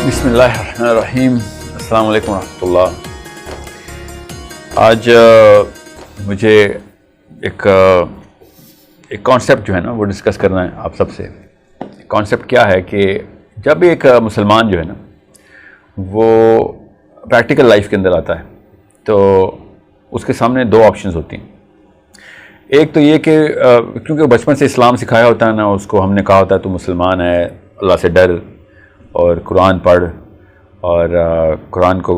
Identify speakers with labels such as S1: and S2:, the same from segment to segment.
S1: بسم اللہ الرحمن الرحیم. السلام علیکم ورحمۃ اللہ. آج مجھے ایک کانسیپٹ جو ہے نا وہ ڈسکس کرنا ہے آپ سب سے. کانسیپٹ کیا ہے کہ جب ایک مسلمان جو ہے نا وہ پریکٹیکل لائف کے اندر آتا ہے تو اس کے سامنے دو آپشنز ہوتی ہیں. ایک تو یہ کہ کیونکہ بچپن سے اسلام سکھایا ہوتا ہے نا, اس کو ہم نے کہا ہوتا ہے تو مسلمان ہے, اللہ سے ڈر اور قرآن پڑھ اور قرآن کو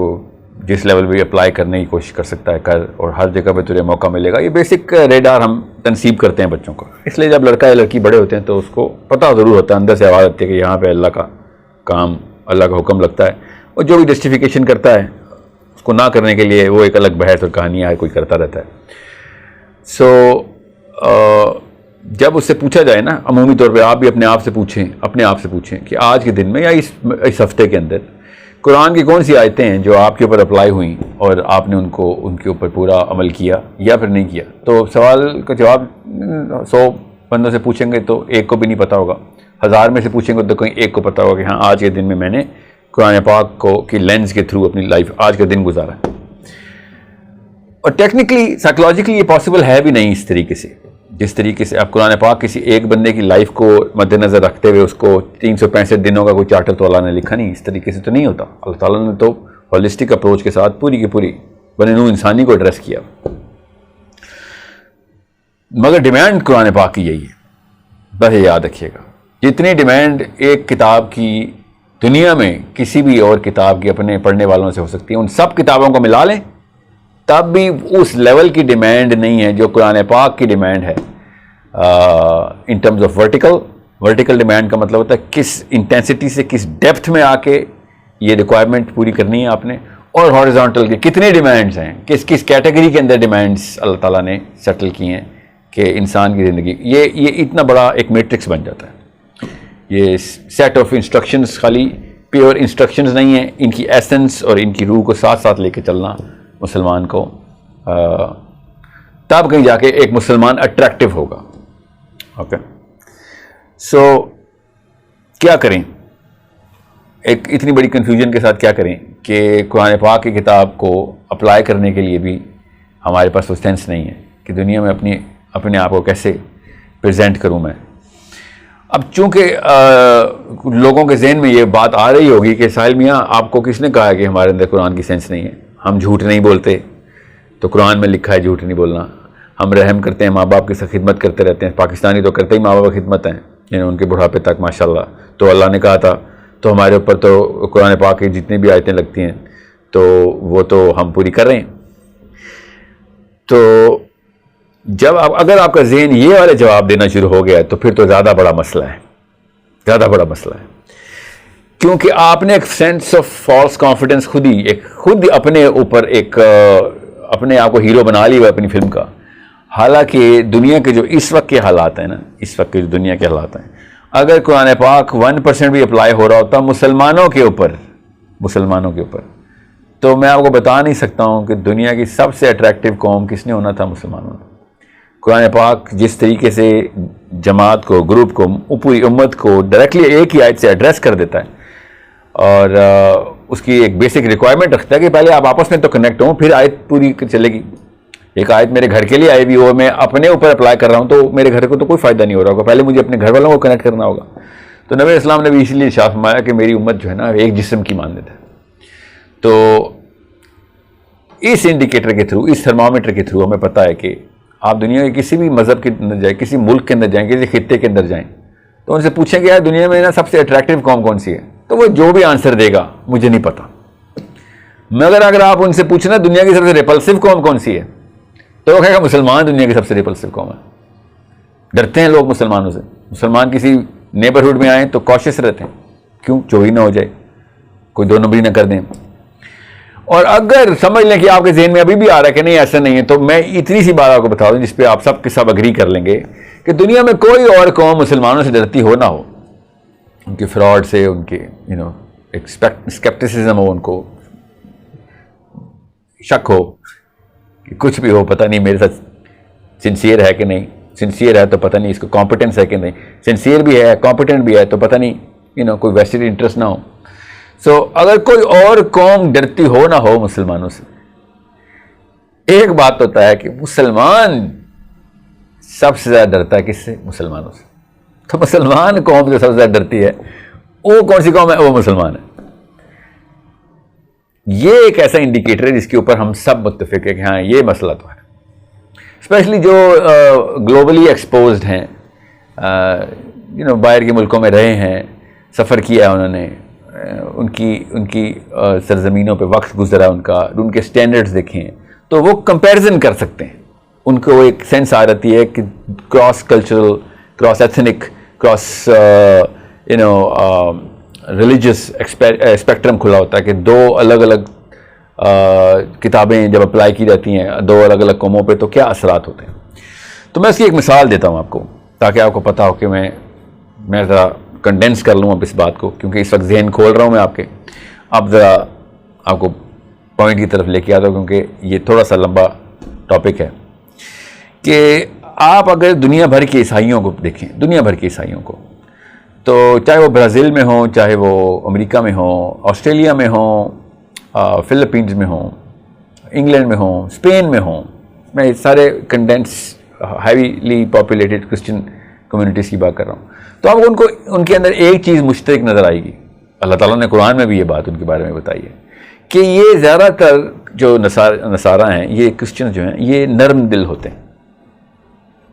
S1: جس لیول پہ اپلائی کرنے کی کوشش کر سکتا ہے کر, اور ہر جگہ پہ تجھے موقع ملے گا. یہ بیسک ریڈار ہم تنصیب کرتے ہیں بچوں کو. اس لیے جب لڑکا یا لڑکی بڑے ہوتے ہیں تو اس کو پتہ ضرور ہوتا ہے, اندر سے آواز آتی ہے کہ یہاں پہ اللہ کا کام, اللہ کا حکم لگتا ہے, اور جو بھی جسٹیفیکیشن کرتا ہے اس کو نہ کرنے کے لیے وہ ایک الگ بحث اور کہانی ہے, کوئی کرتا رہتا ہے. سو جب اس سے پوچھا جائے نا, عمومی طور پہ آپ بھی اپنے آپ سے پوچھیں کہ آج کے دن میں یا اس ہفتے کے اندر قرآن کی کون سی آیتیں ہیں جو آپ کے اوپر اپلائی ہوئیں اور آپ نے ان کے اوپر پورا عمل کیا یا پھر نہیں کیا. تو سوال کا جواب 100 بندوں سے پوچھیں گے تو ایک کو بھی نہیں پتہ ہوگا, 1000 میں سے پوچھیں گے تو کہیں ایک کو پتہ ہوگا کہ ہاں آج کے دن میں نے قرآن پاک کی لینز کے تھرو اپنی لائف آج کا دن گزارا. اور ٹیکنیکلی سائیکلوجیکلی یہ پاسبل ہے بھی نہیں اس طریقے سے, جس طریقے سے آپ قرآن پاک کسی ایک بندے کی لائف کو مد نظر رکھتے ہوئے اس کو 365 دنوں کا کوئی چارٹر تو اللہ نے لکھا نہیں. اس طریقے سے تو نہیں ہوتا. اللہ تعالیٰ نے تو ہولسٹک اپروچ کے ساتھ پوری کی پوری بنی نوع انسانی کو ایڈریس کیا. مگر ڈیمانڈ قرآن پاک کی یہی ہے, بس یہ یاد رکھیے گا. جتنی ڈیمانڈ ایک کتاب کی دنیا میں کسی بھی اور کتاب کی اپنے پڑھنے والوں سے ہو سکتی ہے, ان سب کتابوں کو ملا لیں تب بھی اس لیول کی ڈیمانڈ نہیں ہے جو قرآن پاک کی ڈیمانڈ ہے. In terms of vertical demand کا مطلب ہوتا ہے کس انٹینسٹی سے کس ڈیپتھ میں آ کے یہ ریکوائرمنٹ پوری کرنی ہے آپ نے, اور ہاریزونٹل کے کتنے ڈیمانڈز ہیں, کس کیٹیگری کے اندر ڈیمانڈز اللہ تعالیٰ نے سیٹل کی ہیں کہ انسان کی زندگی یہ اتنا بڑا ایک میٹرکس بن جاتا ہے. یہ سیٹ آف انسٹرکشنز خالی پیور انسٹرکشنز نہیں ہیں, ان کی ایسنس اور ان کی روح کو ساتھ ساتھ لے کے چلنا مسلمان کو تب کہیں جا کے ایک مسلمان اٹریکٹیو ہوگا. اوکے, سو کیا کریں ایک اتنی بڑی کنفیوژن کے ساتھ, کیا کریں کہ قرآن پاک کی کتاب کو اپلائی کرنے کے لیے بھی ہمارے پاس وہ سینس نہیں ہے کہ دنیا میں اپنے آپ کو کیسے پریزنٹ کروں میں. اب چونکہ لوگوں کے ذہن میں یہ بات آ رہی ہوگی کہ ساحل میاں آپ کو کس نے کہا ہے کہ ہمارے اندر قرآن کی سینس نہیں ہے, ہم جھوٹ نہیں بولتے, تو قرآن میں لکھا ہے جھوٹ نہیں بولنا, ہم رحم کرتے ہیں, ماں باپ کی خدمت کرتے رہتے ہیں. پاکستانی تو کرتے ہی ماں باپ کی خدمت ہیں, یعنی ان کے بڑھاپے تک ماشاءاللہ. تو اللہ نے کہا تھا تو ہمارے اوپر تو قرآن پاک کی جتنی بھی آیتیں لگتی ہیں تو وہ تو ہم پوری کر رہے ہیں. تو جب اگر آپ کا ذہن یہ والے جواب دینا شروع ہو گیا تو پھر تو زیادہ بڑا مسئلہ ہے, کیونکہ آپ نے ایک سینس آف فالس کانفیڈنس خود اپنے اوپر ایک اپنے آپ کو ہیرو بنا لی ہوا اپنی فلم کا. حالانکہ دنیا کے جو اس وقت کے حالات ہیں نا, اس وقت کے جو دنیا کے حالات ہیں, اگر قرآن پاک 1% بھی اپلائی ہو رہا ہوتا مسلمانوں کے اوپر, تو میں آپ کو بتا نہیں سکتا ہوں کہ دنیا کی سب سے اٹریکٹیو قوم کس نے ہونا تھا, مسلمانوں نے. قرآن پاک جس طریقے سے جماعت کو, گروپ کو, پوری امت کو ڈائریکٹلی ایک ہی آیت سے ایڈریس کر دیتا ہے, اور اس کی ایک بیسک ریکوائرمنٹ رکھتا ہے کہ پہلے آپ آپس میں تو کنیکٹ ہوں پھر آیت پوری چلے گی. ایک آیت میرے گھر کے لیے آئی بھی ہو, میں اپنے اوپر اپلائی کر رہا ہوں تو میرے گھر کو تو کوئی فائدہ نہیں ہو رہا ہوگا, پہلے مجھے اپنے گھر والوں کو کنیکٹ کرنا ہوگا. تو نبی اسلام نے بھی اسی لیے ارشاد فرمایا کہ میری امت جو ہے نا ایک جسم کی مانند ہے. تو اس انڈیکیٹر کے تھرو, اس تھرمامیٹر کے تھرو ہمیں پتہ ہے کہ آپ دنیا کے کسی بھی مذہب کے اندر جائیں, کسی ملک کے اندر جائیں, کسی خطے کے اندر جائیں, تو ان سے پوچھیں کہ یار دنیا میں نا سب سے اٹریکٹیو قوم کون سی ہے, تو وہ جو بھی آنسر دے گا مجھے نہیں پتا. مگر اگر آپ ان سے پوچھنا دنیا کی سب سے ریپلسو قوم کون سی ہے, تو وہ کہے گا مسلمان دنیا کی سب سے ریپلسو قوم ہے. ڈرتے ہیں لوگ مسلمانوں سے. مسلمان کسی نیبرہڈ میں آئیں تو کوشش رہتے ہیں, کیوں چوری نہ ہو جائے, کوئی 2 نمبری نہ کر دیں. اور اگر سمجھ لیں کہ آپ کے ذہن میں ابھی بھی آ رہا ہے کہ نہیں ایسا نہیں ہے, تو میں اتنی سی بات آپ کو بتا دوں جس پہ آپ سب کے سب اگری کر لیں گے کہ دنیا میں کوئی اور قوم مسلمانوں سے ڈرتی ہو نہ ہو, ان کے فراڈ سے, ان کے ایک اسکیپٹسزم ہو, ان کو شک ہو کہ کچھ بھی ہو, پتہ نہیں میرے ساتھ سنسیئر ہے کہ نہیں, سنسیئر ہے تو پتہ نہیں اس کو کمپٹنس ہے کہ نہیں, سنسیئر بھی ہے کمپٹنٹ بھی ہے تو پتہ نہیں کوئی ویسٹڈ انٹرسٹ نہ ہو. سو اگر کوئی اور قوم ڈرتی ہو نہ ہو مسلمانوں سے، ایک بات ہوتا ہے کہ مسلمان سب سے زیادہ ڈرتا ہے کس سے؟ مسلمانوں سے. تو مسلمان قوم جو سب سے زیادہ ڈرتی ہے وہ کون سی قوم ہے؟ وہ مسلمان ہے. یہ ایک ایسا انڈیکیٹر ہے جس کے اوپر ہم سب متفق ہیں کہ ہاں یہ مسئلہ تو ہے. اسپیشلی جو گلوبلی ایکسپوزڈ ہیں، باہر کے ملکوں میں رہے ہیں، سفر کیا ہے انہوں نے، ان کی سرزمینوں پہ وقت گزرا ان کا، ان کے سٹینڈرڈز دیکھیں تو وہ کمپیریزن کر سکتے ہیں. ان کو ایک سینس آ جاتی ہے کہ cross cultural, cross ethnic, cross religious spectrum کھلا ہوتا ہے کہ دو الگ الگ کتابیں جب اپلائی کی جاتی ہیں دو الگ الگ قوموں پہ تو کیا اثرات ہوتے ہیں. تو میں اس کی ایک مثال دیتا ہوں آپ کو تاکہ آپ کو پتہ ہو کہ میں ذرا کنڈینس کر لوں اب اس بات کو، کیونکہ اس وقت ذہن کھول رہا ہوں میں آپ کے. اب ذرا آپ کو پوائنٹ کی طرف لے کے آتا ہوں کیونکہ یہ تھوڑا سا لمبا ٹاپک ہے. کہ آپ اگر دنیا بھر کے عیسائیوں کو دیکھیں، دنیا بھر کے عیسائیوں کو، تو چاہے وہ برازیل میں ہوں، چاہے وہ امریکہ میں ہوں، آسٹریلیا میں ہوں، فلپینز میں ہوں، انگلینڈ میں ہوں، اسپین میں ہوں، میں سارے condense heavily populated Christian communities کی بات کر رہا ہوں. تو آپ کو ان کے اندر ایک چیز مشترک نظر آئے گی. اللہ تعالیٰ نے قرآن میں بھی یہ بات ان کے بارے میں بتائی ہے کہ یہ زیادہ تر جو نصارہ ہیں، یہ کرسچن جو ہیں، یہ نرم دل ہوتے ہیں،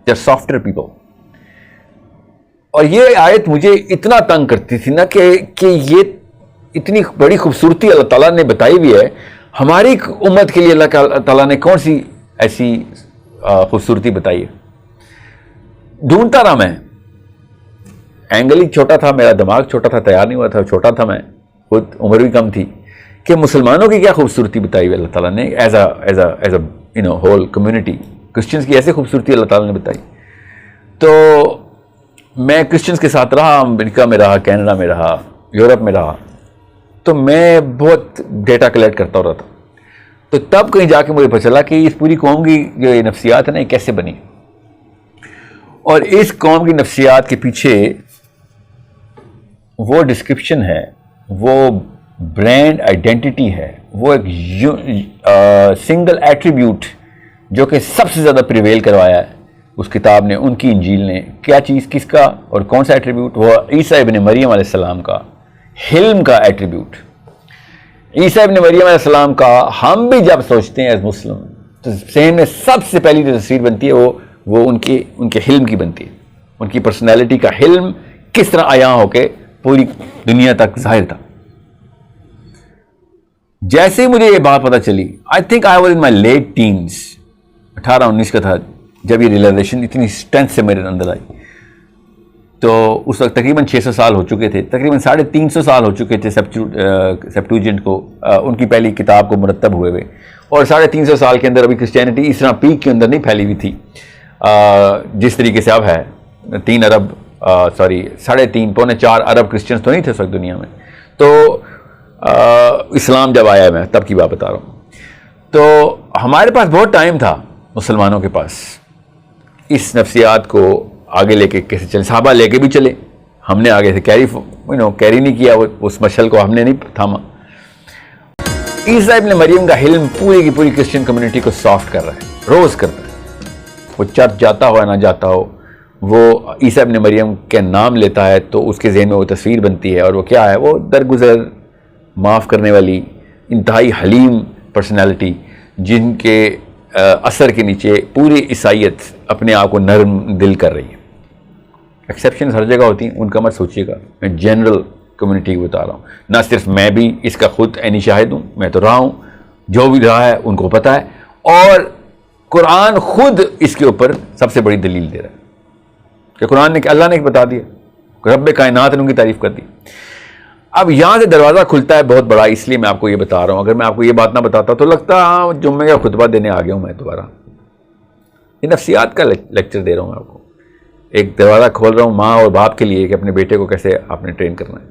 S1: دے آر سافٹر پیپل. اور یہ آیت مجھے اتنا تنگ کرتی تھی نا کہ یہ اتنی بڑی خوبصورتی اللہ تعالیٰ نے بتائی ہوئی ہے. ہماری امت کے لیے اللہ تعالیٰ نے کون سی ایسی خوبصورتی بتائی ہے؟ ڈھونڈتا رہا میں، اینگل ہی چھوٹا تھا، میرا دماغ چھوٹا تھا، تیار نہیں ہوا تھا، چھوٹا تھا میں خود، عمر بھی کم تھی، کہ مسلمانوں کی کیا خوبصورتی بتائی ہوئی اللہ تعالیٰ نے as a whole community. Christians کی ایسی خوبصورتی اللہ تعالیٰ نے بتائی. تو میں کرسچنس کے ساتھ رہا، امریکہ میں رہا، کینیڈا میں رہا، یورپ میں رہا، تو میں بہت ڈیٹا کلیکٹ کرتا رہا تھا. تو تب کہیں جا کے مجھے پتہ چلا کہ اس پوری قوم کی جو یہ نفسیات ہے نا، یہ کیسے بنی. اور اس قوم کی نفسیات کے پیچھے وہ ڈسکرپشن ہے، وہ برانڈ آئیڈینٹی ہے، وہ ایک سنگل ایٹریبیوٹ جو کہ سب سے زیادہ پریویل کروایا ہے اس کتاب نے، ان کی انجیل نے. کیا چیز، کس کا اور کون سا ایٹریبیوٹ؟ وہ عیسیٰ ابن مریم علیہ السلام کا حلم کا ایٹریبیوٹ. عیسیٰ ابن مریم علیہ السلام کا ہم بھی جب سوچتے ہیں ایز مسلم تو ذہن میں سب سے پہلی جو تصویر بنتی ہے وہ ان کے حلم کی بنتی ہے. ان کی پرسنالٹی کا حلم کس طرح عیاں ہو کے پوری دنیا تک ظاہر تھا. جیسے ہی مجھے یہ بات پتہ چلی، I think I was in my late teens, 18-19 کا تھا جب یہ ریئلائزیشن اتنی اسٹرینتھ سے میرے اندر آئی. تو اس وقت تقریباً 600 سال ہو چکے تھے، تقریباً 350 سال ہو چکے تھے سیپٹوجنٹ کو، ان کی پہلی کتاب کو مرتب ہوئے ہوئے. اور 350 سال کے اندر ابھی کرسچینٹی اس طرح پیک کے اندر نہیں پھیلی ہوئی تھی جس طریقے سے اب ہے. 3 ارب 3.5 پونے 4 ارب کرسچنس تو نہیں تھے اس وقت دنیا میں. تو اسلام جب آیا میں تب کی بات بتا رہا ہوں. تو ہمارے پاس بہت ٹائم تھا مسلمانوں کے پاس اس نفسیات کو آگے لے کے کیسے چلے. صحابہ لے کے بھی چلے، ہم نے آگے سے کیری نہیں کیا، اس مشعل کو ہم نے نہیں تھاما. عیسیٰ ابن مریم کا حلم پوری کی پوری کرسچن کمیونٹی کو سافٹ کر رہا ہے، روز کرتا ہے. وہ چرچ جاتا ہو یا نہ جاتا ہو، وہ عیسیٰ ابن مریم کے نام لیتا ہے تو اس کے ذہن میں وہ تصویر بنتی ہے. اور وہ کیا ہے؟ وہ درگزر، معاف کرنے والی، انتہائی حلیم پرسنالٹی، جن کے اثر کے نیچے پوری عیسائیت اپنے آپ کو نرم دل کر رہی ہے. ایکسیپشنز ہر جگہ ہوتی ہیں، ان کا مت سوچیے گا، میں جنرل کمیونٹی کو بتا رہا ہوں. نہ صرف میں بھی اس کا خود عینی شاہد ہوں، میں تو رہا ہوں، جو بھی رہا ہے ان کو پتہ ہے. اور قرآن خود اس کے اوپر سب سے بڑی دلیل دے رہا ہے کہ قرآن نے، اللہ نے بتا دیا، رب کائنات نے ان کی تعریف کر دی. اب یہاں سے دروازہ کھلتا ہے بہت بڑا، اس لیے میں آپ کو یہ بتا رہا ہوں. اگر میں آپ کو یہ بات نہ بتاتا تو لگتا ہاں جمعے کا خطبہ دینے آ گیا ہوں میں دوبارہ. یہ نفسیات کا لیکچر دے رہا ہوں میں آپ کو. ایک دروازہ کھول رہا ہوں ماں اور باپ کے لیے کہ اپنے بیٹے کو کیسے آپ نے ٹرین کرنا ہے.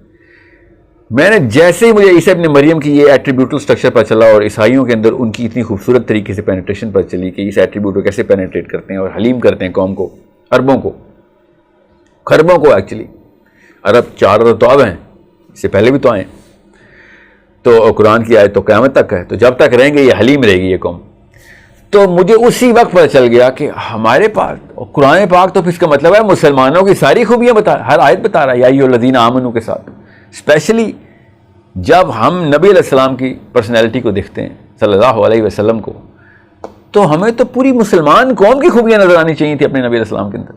S1: میں نے جیسے ہی مجھے عیسیٰ ابن مریم کی یہ ایٹریبیوٹل اسٹرکچر پر چلا اور عیسائیوں کے اندر ان کی اتنی خوبصورت طریقے سے پینیٹریشن پر چلی کہ اس ایٹریبیوٹ کو کیسے پینیٹریٹ کرتے ہیں اور حلیم کرتے ہیں قوم کو، اربوں کو، خربوں کو. ایکچولی عرب 4 ارب تو اب ہیں، اس سے پہلے بھی تو آئے. تو قرآن کی آیت تو قیامت تک ہے، تو جب تک رہیں گے یہ حلیم رہے گی یہ قوم. تو مجھے اسی وقت پتہ چل گیا کہ ہمارے پاس قرآن پاک تو پھر اس کا مطلب ہے مسلمانوں کی ساری خوبیاں ہر آیت بتا رہا ہے، یا ایھا الذین آمنوا کے ساتھ. اسپیشلی جب ہم نبی علیہ السلام کی پرسنالٹی کو دیکھتے ہیں صلی اللہ علیہ وسلم کو، تو ہمیں تو پوری مسلمان قوم کی خوبیاں نظر آنی چاہیے تھی اپنے نبی علیہ السلام کے اندر.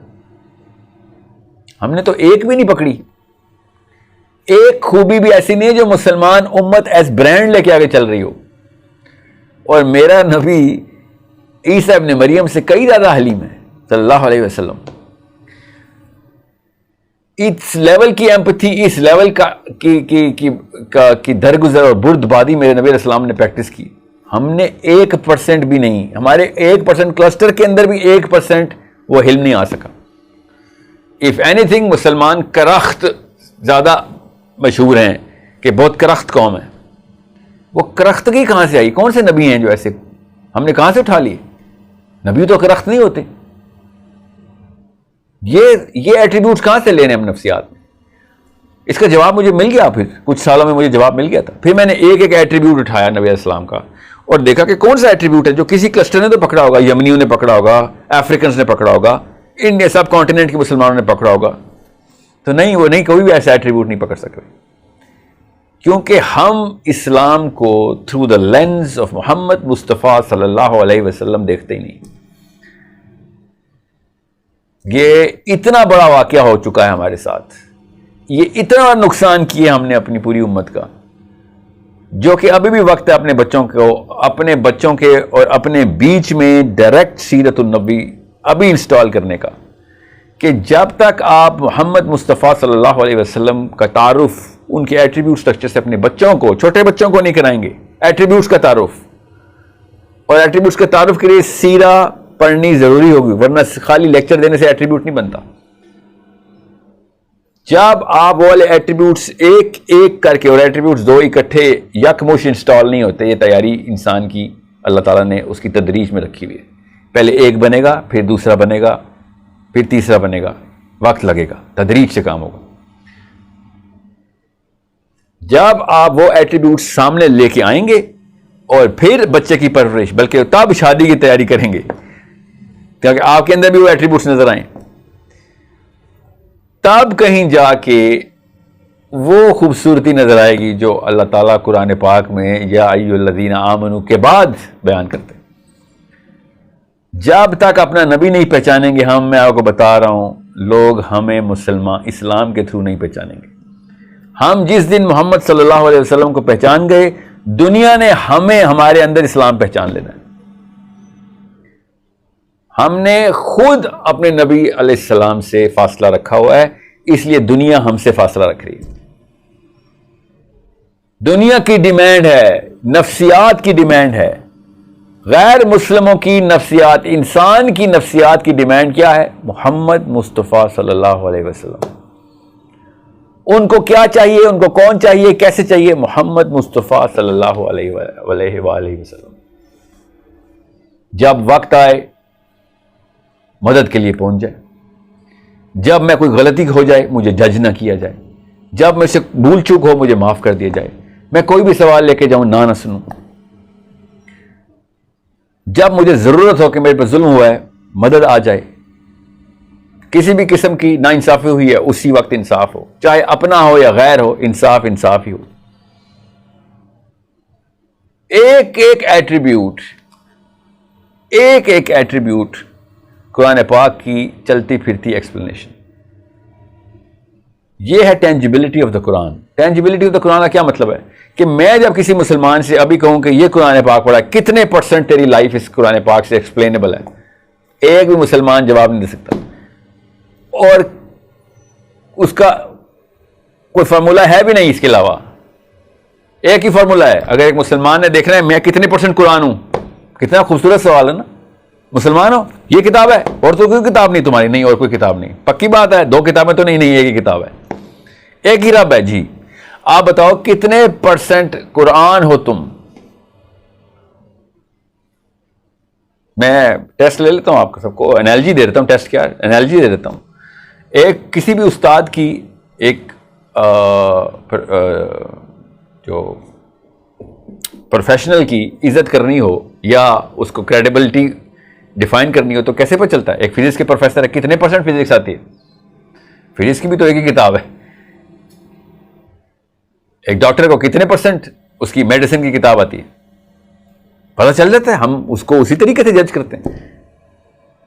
S1: ہم نے تو ایک بھی نہیں پکڑی. ایک خوبی بھی ایسی نہیں ہے جو مسلمان امت ایز برانڈ لے کے آگے چل رہی ہو. اور میرا نبی عیسیٰ ابن مریم سے کئی زیادہ حلیم ہے صلی اللہ علیہ وسلم. اس لیول کی ایمپتھی، اس لیول کی درگزر اور بردباری میرے نبی علیہ السلام نے پریکٹس کی. ہم نے 1% بھی نہیں، ہمارے 1% کلسٹر کے اندر بھی 1% وہ حلم نہیں آ سکا. اف اینی تھنگ مسلمان کرخت زیادہ مشہور ہیں کہ بہت کرخت قوم ہے. وہ کرختگی کہاں سے آئی؟ کون سے نبی ہیں جو ایسے ہم نے کہاں سے اٹھا لیے؟ نبی تو کرخت نہیں ہوتے. یہ ایٹریبیوٹس کہاں سے لینے ہم نفسیات میں؟ اس کا جواب مجھے مل گیا. پھر کچھ سالوں میں مجھے جواب مل گیا تھا. پھر میں نے ایک ایک ایٹریبیوٹ اٹھایا نبی علیہ السلام کا اور دیکھا کہ کون سا ایٹریبیوٹ ہے جو کسی کلسٹر نے تو پکڑا ہوگا، یمنیوں نے پکڑا ہوگا، افریکنز نے پکڑا ہوگا، انڈیا سب کانٹیننٹ کے مسلمانوں نے پکڑا ہوگا. تو نہیں، وہ نہیں، کوئی بھی ایسا ایٹریبیوٹ نہیں پکڑ سکے، کیونکہ ہم اسلام کو تھرو دا لینز آف محمد مصطفیٰ صلی اللہ علیہ وسلم دیکھتے ہی نہیں. یہ اتنا بڑا واقعہ ہو چکا ہے ہمارے ساتھ، یہ اتنا نقصان کیا ہم نے اپنی پوری امت کا، جو کہ ابھی بھی وقت ہے اپنے بچوں کے اور اپنے بیچ میں ڈائریکٹ سیرت النبی ابھی انسٹال کرنے کا. کہ جب تک آپ محمد مصطفیٰ صلی اللہ علیہ وسلم کا تعارف ان کے ایٹریبیوٹ سٹرکچر سے اپنے بچوں کو، چھوٹے بچوں کو نہیں کرائیں گے ایٹریبیوٹس کا تعارف، اور ایٹریبیوٹس کا تعارف کے لیے سیرہ پڑھنی ضروری ہوگی، ورنہ خالی لیکچر دینے سے ایٹریبیوٹ نہیں بنتا. جب آپ وہ والے ایٹریبیوٹس ایک ایک کر کے، اور ایٹریبیوٹس دو اکٹھے یکمشت انسٹال نہیں ہوتے، یہ تیاری انسان کی اللہ تعالیٰ نے اس کی تدریج میں رکھی ہوئی ہے. پہلے ایک بنے گا، پھر دوسرا بنے گا، پھر تیسرا بنے گا، وقت لگے گا، تدریج سے کام ہوگا. جب آپ وہ ایٹریبیوٹس سامنے لے کے آئیں گے اور پھر بچے کی پرورش، بلکہ تب شادی کی تیاری کریں گے کیونکہ آپ کے اندر بھی وہ ایٹریبیوٹس نظر آئیں، تب کہیں جا کے وہ خوبصورتی نظر آئے گی جو اللہ تعالیٰ قرآن پاک میں یا ایھا الذین آمنوا کے بعد بیان کرتے ہیں. جب تک اپنا نبی نہیں پہچانیں گے ہم، میں آپ کو بتا رہا ہوں، لوگ ہمیں مسلمان اسلام کے تھرو نہیں پہچانیں گے. ہم جس دن محمد صلی اللہ علیہ وسلم کو پہچان گئے، دنیا نے ہمیں ہمارے اندر اسلام پہچان لینا ہے. ہم نے خود اپنے نبی علیہ السلام سے فاصلہ رکھا ہوا ہے، اس لیے دنیا ہم سے فاصلہ رکھ رہی ہے. دنیا کی ڈیمانڈ ہے، نفسیات کی ڈیمانڈ ہے، غیر مسلموں کی نفسیات، انسان کی نفسیات کی ڈیمانڈ کیا ہے؟ محمد مصطفیٰ صلی اللہ علیہ وسلم. ان کو کیا چاہیے؟ ان کو کون چاہیے؟ کیسے چاہیے؟ محمد مصطفیٰ صلی اللہ علیہ وآلہ وسلم. جب وقت آئے مدد کے لیے پہنچ جائے، جب میں کوئی غلطی ہو جائے مجھے جج نہ کیا جائے، جب میں سے بھول چوک ہو مجھے معاف کر دیا جائے، میں کوئی بھی سوال لے کے جاؤں نہ سنوں، جب مجھے ضرورت ہو کہ میرے پر ظلم ہوا ہے مدد آ جائے، کسی بھی قسم کی ناانصافی ہوئی ہے اسی وقت انصاف ہو، چاہے اپنا ہو یا غیر ہو، انصاف انصاف ہی ہو. ایک ایٹریبیوٹ قرآن پاک کی چلتی پھرتی ایکسپلینیشن. یہ ہے ٹینجیبلٹی of the Quran. ٹینجیبلٹی of the قرآن کا کیا مطلب ہے؟ کہ میں جب کسی مسلمان سے ابھی کہوں کہ یہ قرآن پاک پڑھا، کتنے % تیری لائف اس قرآن پاک سے ایکسپلینیبل ہے، ایک بھی مسلمان جواب نہیں دے سکتا. اور اس کا کوئی فارمولہ ہے بھی نہیں اس کے علاوہ. ایک ہی فارمولہ ہے. اگر ایک مسلمان نے دیکھنا ہے میں کتنے % قرآن ہوں، کتنا خوبصورت سوال ہے نا. مسلمان ہو، یہ کتاب ہے، اور تو کوئی کتاب نہیں تمہاری؟ نہیں، اور کوئی کتاب نہیں. پکی بات ہے، 2 کتابیں تو نہیں، ایک ہی کتاب ہے، ایک ہی رب ہے. جی آپ بتاؤ کتنے % قرآن ہو تم؟ میں ٹیسٹ لے لیتا ہوں، آپ کو سب کو انالوجی دے دیتا ہوں. ٹیسٹ کیا ہے؟ انالوجی دے دیتا ہوں. ایک کسی بھی استاد کی ایک جو پروفیشنل کی عزت کرنی ہو یا اس کو کریڈیبلٹی ڈیفائن کرنی ہو تو کیسے پتہ چلتا ہے؟ ایک فزکس کے پروفیسر ہے، کتنے پرسنٹ فزکس آتی ہے؟ فزکس کی بھی تو ایک ہی کتاب ہے. ایک ڈاکٹر کو کتنے پرسنٹ اس کی میڈیسن کی کتاب آتی ہے؟ پتہ چل جاتا ہے. ہم اس کو اسی طریقے سے جج کرتے ہیں.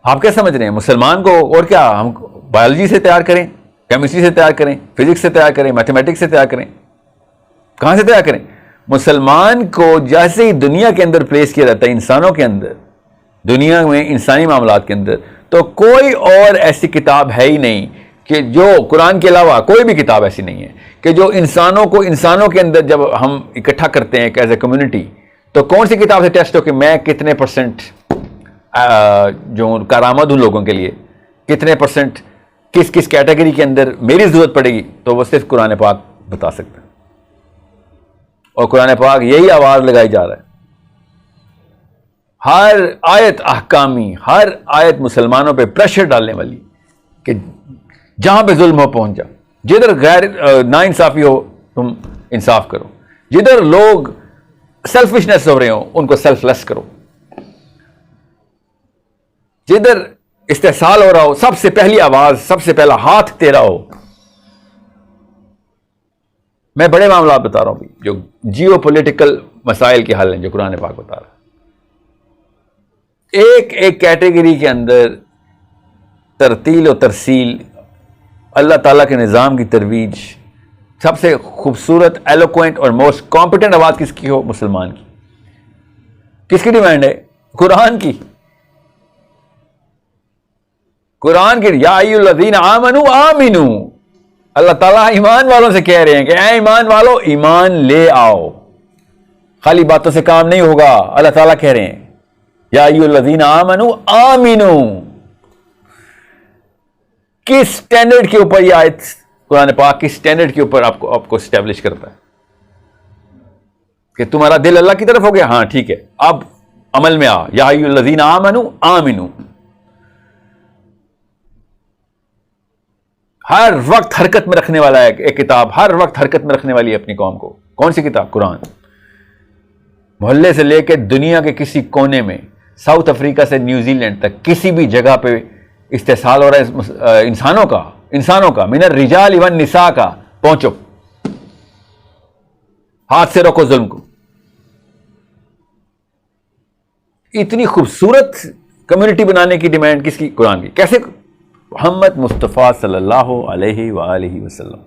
S1: آپ کیا سمجھ رہے ہیں مسلمان کو؟ اور کیا ہم بایولوجی سے تیار کریں، کیمسٹری سے تیار کریں، فزکس سے تیار کریں، میتھمیٹکس سے تیار کریں؟ کہاں سے تیار کریں؟ مسلمان کو جیسے ہی دنیا کے اندر پلیس کیا جاتا ہے، انسانوں کے اندر، دنیا میں انسانی معاملات کے اندر، تو کوئی اور ایسی کتاب ہے ہی نہیں کہ جو قرآن کے علاوہ کوئی بھی کتاب ایسی نہیں ہے کہ جو انسانوں کو انسانوں کے اندر جب ہم اکٹھا کرتے ہیں ایز اے کمیونٹی، تو کون سی کتاب سے ٹیسٹ ہو کہ میں کتنے پرسنٹ جو کارآمد ان لوگوں کے لیے، کتنے پرسنٹ کس کس کیٹیگری کے اندر میری ضرورت پڑے گی، تو وہ صرف قرآن پاک بتا سکتا ہے. اور قرآن پاک یہی آواز لگائی جا رہا ہے. ہر آیت احکامی، ہر آیت مسلمانوں پہ پریشر ڈالنے والی کہ جہاں پہ ظلم ہو پہنچ جا، جدھر غیر نا انصافی ہو تم انصاف کرو، جدھر لوگ سیلفشنس ہو رہے ہوں ان کو سیلف لیس کرو، جدھر استحصال ہو رہا ہو سب سے پہلی آواز، سب سے پہلا ہاتھ تیرا ہو. میں بڑے معاملات بتا رہا ہوں جو جیو پولیٹیکل مسائل کے حل ہیں جو قرآن پاک بتا رہا ہے. ایک ایک کیٹیگری کے اندر ترتیل و ترسیل، اللہ تعالیٰ کے نظام کی ترویج. سب سے خوبصورت، ایلوکوینٹ اور موسٹ کمپیٹنٹ آواز کس کی ہو؟ مسلمان کی. کس کی ڈیمانڈ ہے؟ قرآن کی. قرآن کی یا ایھا الذین آمنوا آمنو. اللہ تعالیٰ ایمان والوں سے کہہ رہے ہیں کہ اے ایمان والو ایمان لے آؤ. خالی باتوں سے کام نہیں ہوگا. اللہ تعالیٰ کہہ رہے ہیں یا ایھا الذین آمنوا آمنو. کس سٹینڈرڈ کے اوپر یہ آیت قرآن پاک کس سٹینڈرڈ کے اوپر آپ کو اسٹیبلش کرتا ہے کہ تمہارا دل اللہ کی طرف ہو گیا؟ ہاں ٹھیک ہے، اب عمل میں آ. یا ایھا الذین آمنوا آمنو. ہر وقت حرکت میں رکھنے والا ہے ایک کتاب، ہر وقت حرکت میں رکھنے والی ہے اپنی قوم کو. کون سی کتاب؟ قرآن. محلے سے لے کے دنیا کے کسی کونے میں، ساؤتھ افریقہ سے نیوزی لینڈ تک، کسی بھی جگہ پہ استحصال ہو رہا ہے انسانوں کا من الرجال والنساء کا. پہنچو، ہاتھ سے روکو ظلم کو. اتنی خوبصورت کمیونٹی بنانے کی ڈیمانڈ کس کی؟ قرآن کی. کیسے؟ محمد مصطفیٰ صلی اللہ علیہ وآلہ وسلم.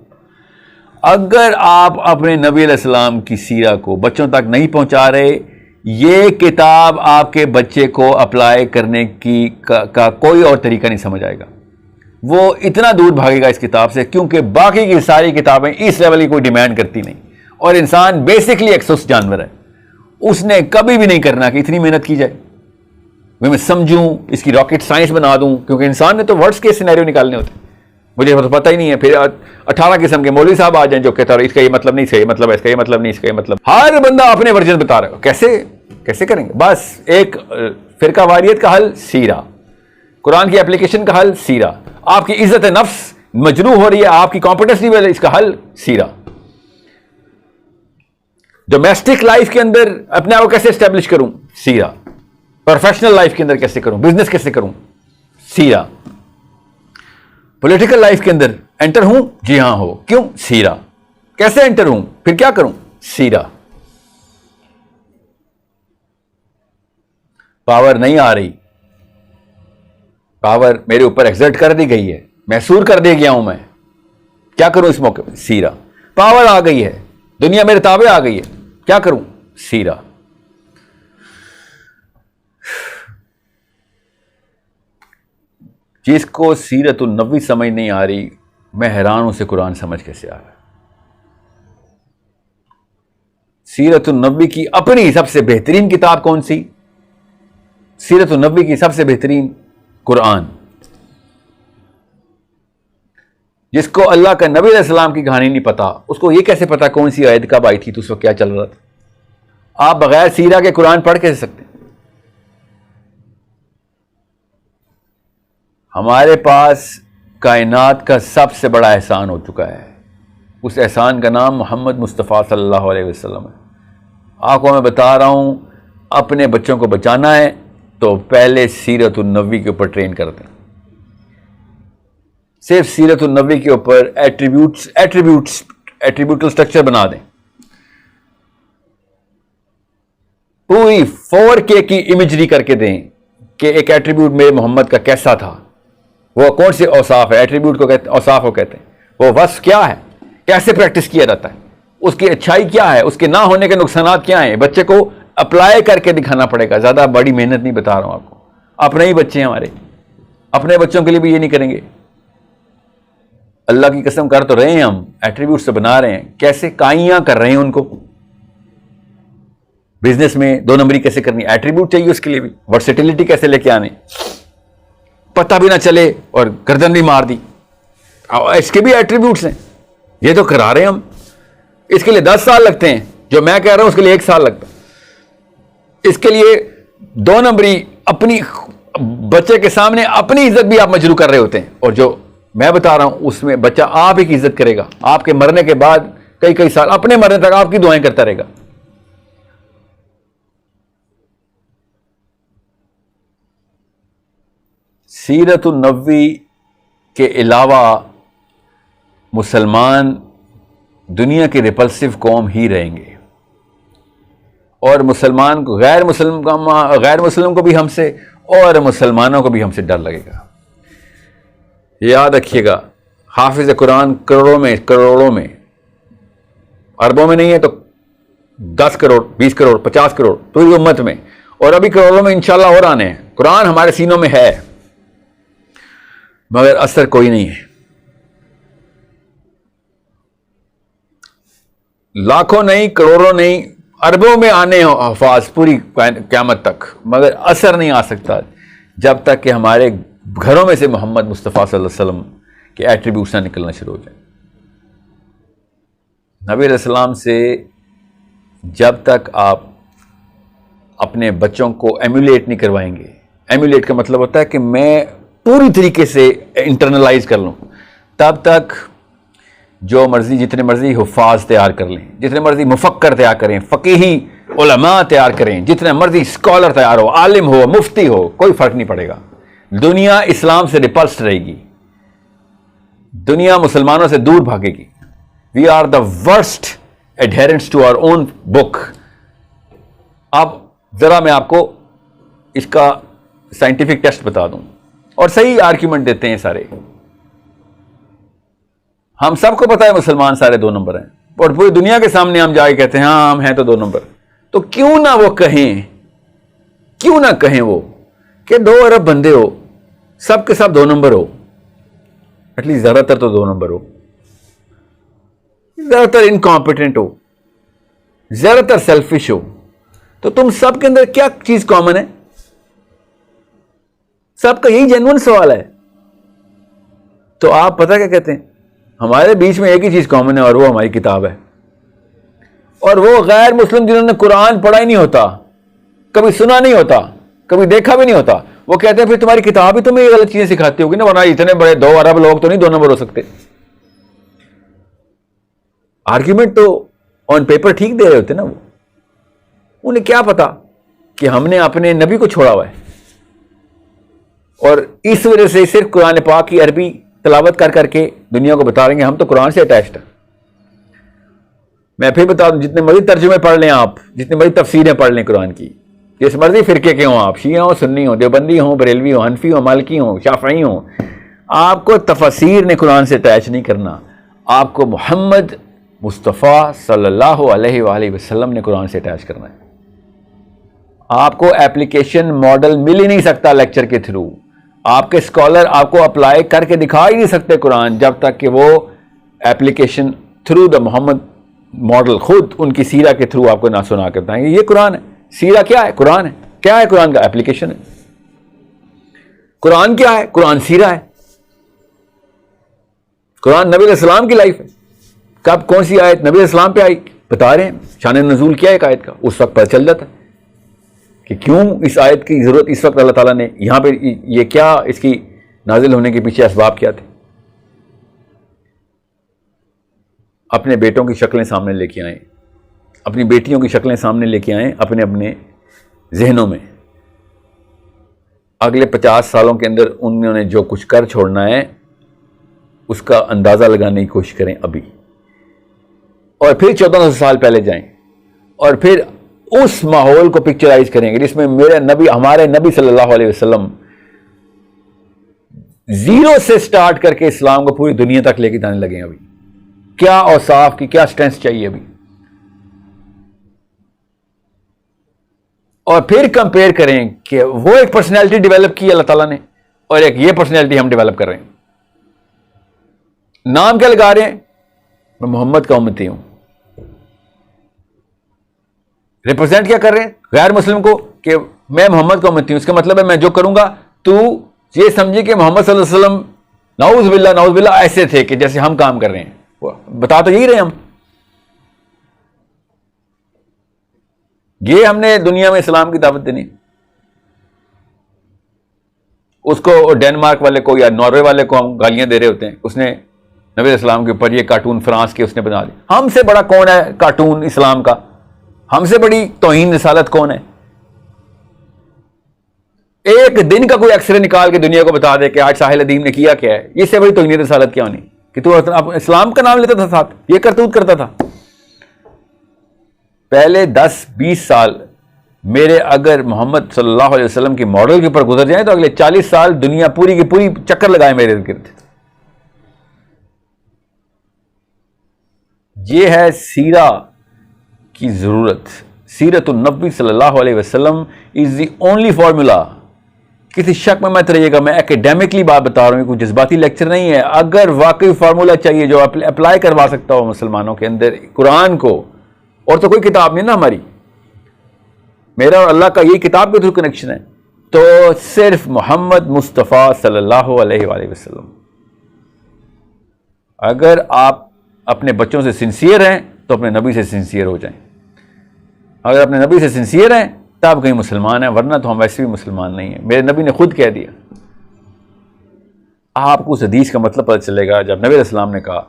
S1: اگر آپ اپنے نبی علیہ السلام کی سیرہ کو بچوں تک نہیں پہنچا رہے، یہ کتاب آپ کے بچے کو اپلائی کرنے کی کا کوئی اور طریقہ نہیں سمجھ آئے گا. وہ اتنا دور بھاگے گا اس کتاب سے، کیونکہ باقی کی ساری کتابیں اس لیول کی کوئی ڈیمانڈ کرتی نہیں. اور انسان بیسکلی ایک سست جانور ہے. اس نے کبھی بھی نہیں کرنا کہ اتنی محنت کی جائے، میں سمجھوں، اس کی راکٹ سائنس بنا دوں، کیونکہ انسان نے تو ورڈز کے سینیریو نکالنے ہوتے ہیں. مجھے تو پتہ ہی نہیں ہے. پھر 18 قسم کے مولوی صاحب آ جائیں جو کہتا ہے اس کا یہ مطلب نہیں، اس کا یہ مطلب ہے، اس کا یہ مطلب نہیں، اس کا یہ مطلب. ہر بندہ اپنے ورژن بتا رہا ہے. کیسے کریں گے؟ بس ایک فرقہ واریت کا حل سیرہ، قرآن کی اپلیکیشن کا حل سیرہ. آپ کی عزت نفس مجروح ہو رہی ہے، آپ کی کانفیڈنس نہیں، اس کا حل سیرہ. ڈومیسٹک لائف کے اندر اپنے آپ کو کیسے اسٹیبلش کروں؟ سیرہ. پروفیشنل لائف کے اندر کیسے کروں؟ بزنس کیسے کروں؟ سیرہ. پولیٹیکل لائف کے اندر انٹر ہوں؟ جی ہاں ہو. کیوں؟ سیرہ. کیسے انٹر ہوں؟ پھر کیا کروں؟ سیرہ. پاور نہیں آ رہی، پاور میرے اوپر ایگزرٹ کر دی گئی ہے، محصور کر دیا گیا ہوں میں، کیا کروں اس موقع پہ؟ سیرہ. پاور آ گئی ہے، دنیا میرے تابع آ گئی ہے، کیا کروں؟ سیرہ. جس کو سیرت النبی سمجھ نہیں آ رہی، میں حیران ہوں سے قرآن سمجھ کیسے آ رہا ہے. سیرت النبی کی اپنی سب سے بہترین کتاب کون سی؟ سیرت النبی کی سب سے بہترین قرآن. جس کو اللہ کا نبی علیہ السلام کی کہانی نہیں پتا، اس کو یہ کیسے پتا کون سی آیت کب آئی تھی تو اس وقت کیا چل رہا تھا؟ آپ بغیر سیرہ کے قرآن پڑھ کیسے سکتے ہیں؟ ہمارے پاس کائنات کا سب سے بڑا احسان ہو چکا ہے. اس احسان کا نام محمد مصطفیٰ صلی اللہ علیہ وسلم ہے. آپ کو میں بتا رہا ہوں اپنے بچوں کو بچانا ہے تو پہلے سیرت النبوی کے اوپر ٹرین کر دیں. صرف سیرت النبوی کے اوپر ایٹریبیوٹل سٹرکچر بنا دیں. پوری 4K کی امیجری کر کے دیں کہ ایک ایٹریبیوٹ میرے محمد کا کیسا تھا, وہ کون سے اوصاف ہے, ایٹریبیوٹ کو کہتے ہیں, اوصاف کو کہتے ہیں, وہ وصف کیا ہے, کیسے پریکٹس کیا جاتا ہے, اس کی اچھائی کیا ہے, اس کے نہ ہونے کے نقصانات کیا ہیں. بچے کو اپلائی کر کے دکھانا پڑے گا, زیادہ بڑی محنت نہیں بتا رہا ہوں آپ کو. اپنے ہی بچے ہیں ہمارے, اپنے بچوں کے لیے بھی یہ نہیں کریں گے. اللہ کی قسم کر تو رہے ہیں ہم, ایٹریبیوٹ سے بنا رہے ہیں, کیسے کائیاں کر رہے ہیں ان کو. بزنس میں 2 نمبری کیسے کرنی, ایٹریبیوٹ چاہیے اس کے لیے بھی, ورسٹیلٹی کیسے لے کے آنے, پتہ بھی نہ چلے اور گردن بھی مار دی, اس کے بھی ایٹریبیوٹس ہیں. یہ تو کرا رہے ہیں ہم, اس کے لیے 10 سال لگتے ہیں, جو میں کہہ رہا ہوں اس کے لیے 1 سال لگتا. اس کے لیے 2 نمبری اپنی بچے کے سامنے اپنی عزت بھی آپ مجروح کر رہے ہوتے ہیں, اور جو میں بتا رہا ہوں اس میں بچہ آپ ہی کی عزت کرے گا. آپ کے مرنے کے بعد کئی سال, اپنے مرنے تک آپ کی دعائیں کرتا رہے گا. سیرت النبوی کے علاوہ مسلمان دنیا کی ریپلسو قوم ہی رہیں گے, اور مسلمان کو غیر مسلم کو بھی ہم سے, اور مسلمانوں کو بھی ہم سے ڈر لگے گا. یاد رکھیے گا, حافظ قرآن کروڑوں میں, اربوں میں نہیں ہے تو 10 کروڑ 20 کروڑ 50 کروڑ پوری امت میں, اور ابھی کروڑوں میں انشاءاللہ اور آنے ہیں. قرآن ہمارے سینوں میں ہے مگر اثر کوئی نہیں ہے. لاکھوں نہیں, کروڑوں نہیں, اربوں میں آنے حفاظ پوری قیامت تک, مگر اثر نہیں آ سکتا جب تک کہ ہمارے گھروں میں سے محمد مصطفیٰ صلی اللہ علیہ وسلم کے ایٹریبیوٹس نہ نکلنا شروع ہو جائیں. نبی علیہ السلام سے جب تک آپ اپنے بچوں کو ایمولیٹ نہیں کروائیں گے, ایمولیٹ کا مطلب ہوتا ہے کہ میں پوری طریقے سے انٹرنلائز کر لوں, تب تک جو مرضی جتنے مرضی حفاظ تیار کر لیں, جتنے مرضی مفکر تیار کریں, فقیہی علماء تیار کریں, جتنے مرضی اسکالر تیار ہو, عالم ہو, مفتی ہو, کوئی فرق نہیں پڑے گا. دنیا اسلام سے ریپلسڈ رہے گی, دنیا مسلمانوں سے دور بھاگے گی. We are the worst adherents to our own book. اب ذرا میں آپ کو اس کا سائنٹیفک ٹیسٹ بتا دوں, اور صحیح آرگیومنٹ دیتے ہیں سارے. ہم سب کو پتا ہے مسلمان سارے 2 نمبر ہیں, اور پوری دنیا کے سامنے ہم جا کے کہتے ہیں ہاں ہم ہیں تو 2 نمبر. تو کیوں نہ وہ کہیں وہ کہ 2 ارب بندے ہو, سب کے سب 2 نمبر ہو, ایٹ لیسٹ زیادہ تر تو 2 نمبر ہو, زیادہ تر انکمپیٹنٹ ہو, زیادہ تر سیلفش ہو. تو تم سب کے اندر کیا چیز کامن ہے؟ سب کا یہی جینوئن سوال ہے. تو آپ پتہ کیا کہتے ہیں, ہمارے بیچ میں ایک ہی چیز کامن ہے, اور وہ ہماری کتاب ہے. اور وہ غیر مسلم جنہوں نے قرآن پڑھا ہی نہیں ہوتا, کبھی سنا نہیں ہوتا, کبھی دیکھا بھی نہیں ہوتا, وہ کہتے ہیں پھر تمہاری کتاب ہی تمہیں یہ غلط چیزیں سکھاتی ہوگی نا, ورنہ اتنے بڑے 2 ارب لوگ تو نہیں 2 نمبر ہو سکتے. آرگیومنٹ تو آن پیپر ٹھیک دے رہے ہوتے نا, وہ انہیں کیا پتا کہ ہم نے اپنے نبی کو چھوڑا ہوا ہے. اور اس وجہ سے صرف قرآن پاک کی عربی تلاوت کر کے دنیا کو بتا رہے ہیں ہم تو قرآن سے اٹیچڈ ہیں. میں پھر بتا دوں, جتنے مرضی ترجمے پڑھ لیں آپ, جتنے مرضی تفسیریں پڑھ لیں قرآن کی, جس مرضی فرقے کے ہوں آپ, شیعہ ہوں, سنی ہوں, دیوبندی ہوں, بریلوی ہوں, حنفی ہوں, مالکی ہوں, شافعی ہوں, آپ کو تفاسیر نے قرآن سے اٹیچ نہیں کرنا. آپ کو محمد مصطفیٰ صلی اللہ علیہ وآلہ وسلم نے قرآن سے اٹیچ کرنا ہے. آپ کو ایپلیکیشن ماڈل مل ہی نہیں سکتا لیکچر کے تھرو. آپ کے اسکالر آپ کو اپلائی کر کے دکھا ہی نہیں سکتے قرآن, جب تک کہ وہ application through the Muhammad model خود ان کی سیرہ کے تھرو آپ کو نہ سنا کے بتائیں گے یہ قرآن ہے. سیرہ کیا ہے؟ قرآن ہے. کیا ہے قرآن کا؟ ایپلیکیشن ہے. قرآن کیا ہے؟ قرآن سیرہ ہے. قرآن نبی علیہ السلام کی لائف ہے. کب کون سی آیت نبی علیہ السلام پہ آئی بتا رہے ہیں, شان نزول کیا ہے ایک آیت کا, اس وقت پتہ چل جاتا ہے کہ کیوں اس آیت کی ضرورت اس وقت اللہ تعالیٰ نے یہاں پہ, یہ کیا اس کی نازل ہونے کے پیچھے اسباب کیا تھے. اپنے بیٹوں کی شکلیں سامنے لے کے آئیں, اپنی بیٹیوں کی شکلیں سامنے لے کے آئیں اپنے اپنے ذہنوں میں. اگلے 50 سالوں کے اندر انہوں نے جو کچھ کر چھوڑنا ہے اس کا اندازہ لگانے کی کوشش کریں ابھی, اور پھر 1400 سال پہلے جائیں اور پھر اس ماحول کو پکچرائز کریں گے جس میں میرے نبی, ہمارے نبی صلی اللہ علیہ وسلم زیرو سے سٹارٹ کر کے اسلام کو پوری دنیا تک لے کے جانے لگے ہیں. ابھی کیا اوصاف کی کیا سٹرینتھ چاہیے ابھی, اور پھر کمپیئر کریں کہ وہ ایک پرسنالٹی ڈیولپ کی اللہ تعالیٰ نے اور ایک یہ پرسنالٹی ہم ڈیولپ کر رہے ہیں. نام کیا لگا رہے ہیں؟ میں محمد کا امتی ہوں. ریپرزینٹ کیا کر رہے ہیں غیر مسلم کو کہ میں محمد کا امتی ہوں. اس کا مطلب ہے میں جو کروں گا تو یہ سمجھے کہ محمد صلی اللہ علیہ وسلم نعوذ باللہ ایسے تھے کہ جیسے ہم کام کر رہے ہیں. بتا تو یہی رہے ہم. یہ ہم نے دنیا میں اسلام کی دعوت دینی. اس کو ڈینمارک والے کو یا ناروے والے کو ہم گالیاں دے رہے ہوتے ہیں, اس نے نبی علیہ السلام کے اوپر یہ کارٹون فرانس کے اس نے بنا دیا. ہم سے بڑا کون ہے کارٹون اسلام کا؟ ہم سے بڑی توہین رسالت کون ہے؟ ایک دن کا کوئی ایکس رے نکال کے دنیا کو بتا دے کہ آج ساحل ادیم نے کیا کیا ہے, اس سے بڑی توہین رسالت کیا ہونی کہ تو اسلام کا نام لیتا تھا ساتھ, یہ کرتوت کرتا تھا. پہلے 10-20 سال میرے اگر محمد صلی اللہ علیہ وسلم کی ماڈل کے اوپر گزر جائیں تو اگلے 40 سال دنیا پوری کی پوری چکر لگائے میرے ارد گرد. یہ ہے سیرہ کی ضرورت. سیرت النبی صلی اللہ علیہ وسلم از دی اونلی فارمولا. کسی شک میں مت رہیے گا, میں اکیڈیمکلی بات بتا رہا ہوں, کوئی جذباتی لیکچر نہیں ہے. اگر واقعی فارمولا چاہیے جو اپلائی کروا سکتا ہو مسلمانوں کے اندر قرآن کو, اور تو کوئی کتاب نہیں نا ہماری, میرا اور اللہ کا یہی کتاب کے تھرو کنیکشن ہے, تو صرف محمد مصطفیٰ صلی اللہ علیہ وآلہ وسلم. اگر آپ اپنے بچوں سے سنسیئر ہیں تو اپنے نبی سے سنسیئر ہو جائیں. اگر اپنے نبی سے سنسیئر ہیں تب کہیں مسلمان ہیں, ورنہ تو ہم ویسے بھی مسلمان نہیں ہیں. میرے نبی نے خود کہہ دیا. آپ کو اس حدیث کا مطلب پتہ چلے گا جب نبی علیہ السلام نے کہا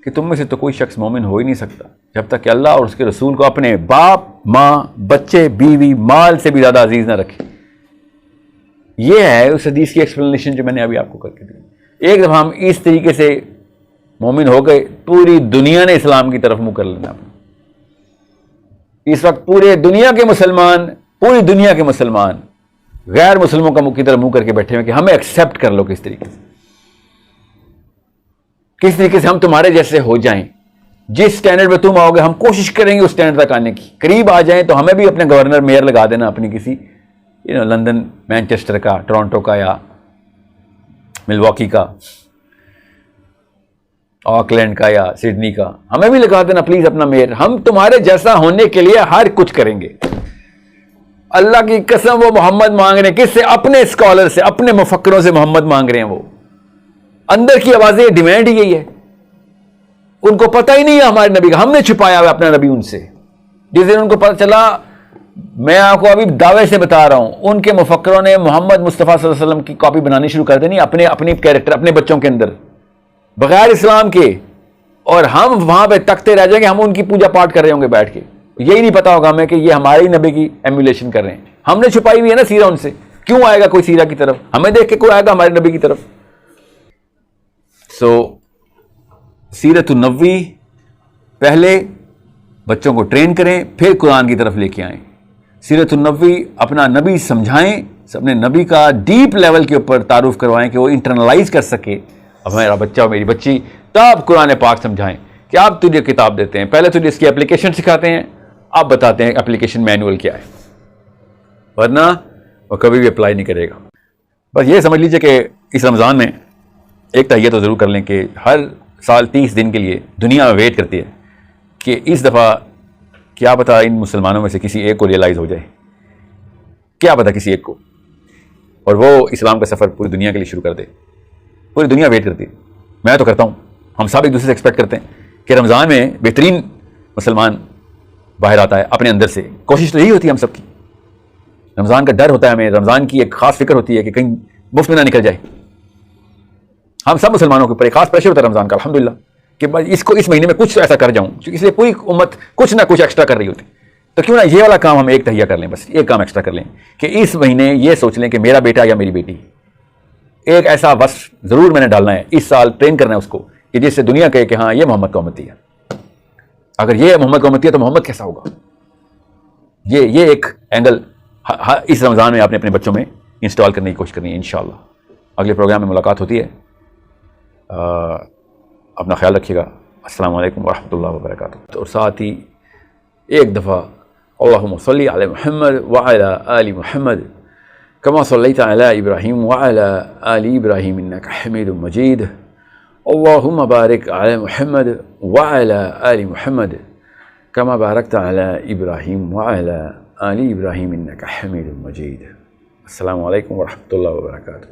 S1: کہ تم میں سے تو کوئی شخص مومن ہو ہی نہیں سکتا جب تک کہ اللہ اور اس کے رسول کو اپنے باپ, ماں, بچے, بیوی, مال سے بھی زیادہ عزیز نہ رکھے. یہ ہے اس حدیث کی ایکسپلینیشن جو میں نے ابھی آپ کو کر کے دی. ایک دفعہ ہم اس طریقے سے مومن ہو گئے, پوری دنیا نے اسلام کی طرف منہ کر لینا. اس وقت پوری دنیا کے مسلمان غیر مسلموں کا کی طرف منہ کر کے بیٹھے ہوئے کہ ہمیں ایکسیپٹ کر لو. کس طریقے سے ہم تمہارے جیسے ہو جائیں, جس سٹینڈرڈ پہ تم آؤ گے ہم کوشش کریں گے اس سٹینڈرڈ تک آنے کی. قریب آ جائیں تو ہمیں بھی اپنے گورنر میئر لگا دینا, اپنی کسی لندن, مینچسٹر کا, ٹورانٹو کا یا ملواکی کا, آکلینڈ کا یا سڈنی کا, ہمیں بھی لگا دینا پلیز اپنا میئر. ہم تمہارے جیسا ہونے کے لیے ہر کچھ کریں گے. اللہ کی قسم وہ محمد مانگ رہے ہیں. کس سے؟ اپنے اسکالر سے, اپنے مفکروں سے محمد مانگ رہے ہیں. وہ اندر کی آوازیں, ڈیمانڈ ہی یہی ہے. ان کو پتہ ہی نہیں ہے ہمارے نبی کا, ہم نے چھپایا ہوا اپنا نبی ان سے. جس دن ان کو پتہ چلا, میں آپ کو ابھی دعوے سے بتا رہا ہوں, ان کے مفکروں نے محمد مصطفیٰ صلی اللہ علیہ وسلم کی کاپی بنانی شروع کر دینی اپنی کیریکٹر, اپنے بچوں کے اندر بغیر اسلام کے, اور ہم وہاں پہ تکتے رہ جائیں گے. ہم ان کی پوجا پاٹ کر رہے ہوں گے بیٹھ کے, یہی نہیں پتا ہوگا ہمیں کہ یہ ہمارے ہی نبی کی ایمولیشن کر رہے ہیں. ہم نے چھپائی ہوئی ہے نا سیرہ ان سے. کیوں آئے گا کوئی سیرہ کی طرف؟ ہمیں دیکھ کے کوئی آئے گا ہمارے نبی کی طرف؟ سیرت النبوی پہلے بچوں کو ٹرین کریں, پھر قرآن کی طرف لے کے آئیں. سیرت النبوی اپنا نبی سمجھائیں, اپنے نبی کا ڈیپ لیول کے اوپر تعارف کروائیں کہ وہ انٹرنلائز کر سکے. اب میرا بچہ اور میری بچی, تب قرآن پاک سمجھائیں کہ آپ تجھے کتاب دیتے ہیں, پہلے تجھے اس کی اپلیکیشن سکھاتے ہیں, آپ بتاتے ہیں اپلیکیشن مینول کیا ہے, ورنہ وہ کبھی بھی اپلائی نہیں کرے گا. بس یہ سمجھ لیجئے کہ اس رمضان میں ایک تہیہ تو ضرور کر لیں کہ ہر سال 30 دن کے لیے دنیا میں ویٹ کرتی ہے کہ اس دفعہ کیا پتا ان مسلمانوں میں سے کسی ایک کو ریئلائز ہو جائے, کیا پتا کسی ایک کو, اور وہ اسلام کا سفر پوری دنیا کے لیے شروع کر دے. پوری دنیا ویٹ کرتی ہے, میں تو کرتا ہوں, ہم سب ایک دوسرے سے ایکسپیکٹ کرتے ہیں کہ رمضان میں بہترین مسلمان باہر آتا ہے اپنے اندر سے. کوشش تو یہی ہوتی ہے ہم سب کی. رمضان کا ڈر ہوتا ہے ہمیں, رمضان کی ایک خاص فکر ہوتی ہے کہ کہیں مفت میں نہ نکل جائے. ہم سب مسلمانوں کے اوپر ایک خاص پریشر ہوتا ہے رمضان کا, الحمدللہ. کہ بس اس کو اس مہینے میں کچھ تو ایسا کر جاؤں، کیونکہ اس لیے پوری امت کچھ نہ کچھ ایکسٹرا کر رہی ہوتی، تو کیوں نہ یہ والا کام ہم ایک تہیہ کر لیں، بس ایک کام ایکسٹرا کر لیں کہ اس مہینے یہ سوچ لیں کہ میرا بیٹا یا میری بیٹی ایک ایسا وصف ضرور میں نے ڈالنا ہے، اس سال ٹرین کرنا ہے اس کو کہ جس سے دنیا کہے کہ ہاں یہ محمد کا امتی ہے، اگر یہ محمد کا امتی ہے تو محمد کیسا ہوگا۔ یہ ایک اینگل اس رمضان میں آپ نے اپنے بچوں میں انسٹال کرنے کی کوشش کرنی ہے انشاءاللہ۔ اگلے پروگرام میں ملاقات ہوتی ہے، اپنا خیال رکھیے گا۔ السلام علیکم ورحمۃ اللہ وبرکاتہ۔ اور ساتھ ہی ایک دفعہ اللہم صلی علی محمد وعلی آل محمد کما صلیت علی ابراہیم وعلی آل ابراہیم انک حمید مجید، اللہم بارک علی محمد وعلی آل محمد کما بارکت علی ابراہیم وعلی آل ابراہیم انک حمید مجید۔ السلام علیکم ورحمۃ اللہ وبرکاتہ۔